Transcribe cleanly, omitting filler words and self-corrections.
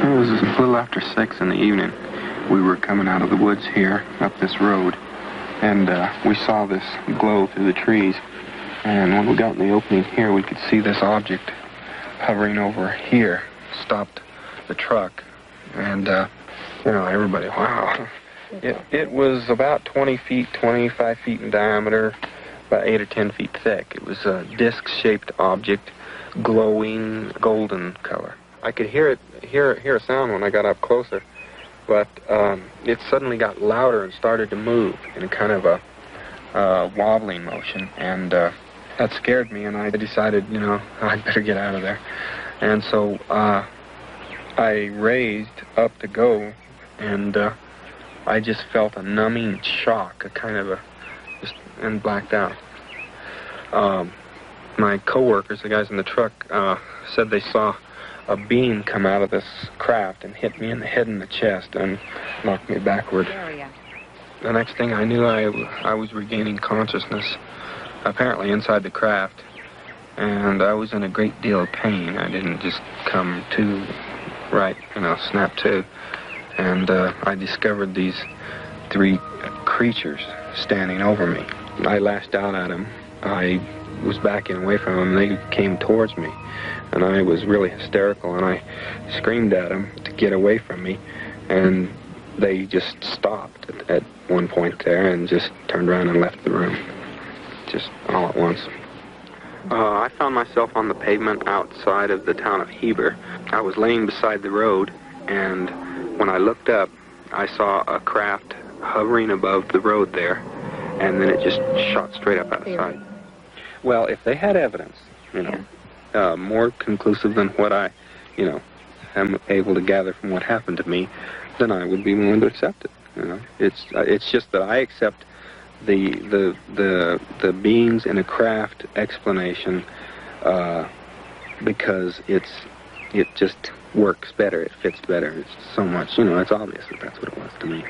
It was a little after 6 in the evening. We were coming out of the woods here, up this road, and we saw this glow through the trees. And when we got in the opening here, we could see this object hovering over here, stopped the truck, and, everybody, wow. It was about 20 feet, 25 feet in diameter, about 8 or 10 feet thick. It was a disc-shaped object, glowing golden color. I could hear a sound when I got up closer, but it suddenly got louder and started to move in a kind of a wobbling motion, and that scared me, and I decided, I'd better get out of there. And so I raised up to go, and I just felt a numbing shock, a kind of and blacked out. My coworkers, the guys in the truck, said they saw a beam come out of this craft and hit me in the head and the chest and knocked me backward. The next thing I knew, I was regaining consciousness, apparently inside the craft, and I was in a great deal of pain. I didn't just come to right, snap to. And I discovered these 3 creatures standing over me. I lashed out at them. I was backing away from them. They came towards me, and I was really hysterical, and I screamed at them to get away from me, and they just stopped at one point there and just turned around and left the room, just all at once. I found myself on the pavement outside of the town of Heber. I was laying beside the road, and when I looked up, I saw a craft hovering above the road there, and then it just shot straight up outside. Well, if they had evidence, more conclusive than what I, am able to gather from what happened to me, then I would be willing to accept it. It's just that I accept the beings in a craft explanation because it just works better, it fits better. It's so much, it's obvious that that's what it was to me.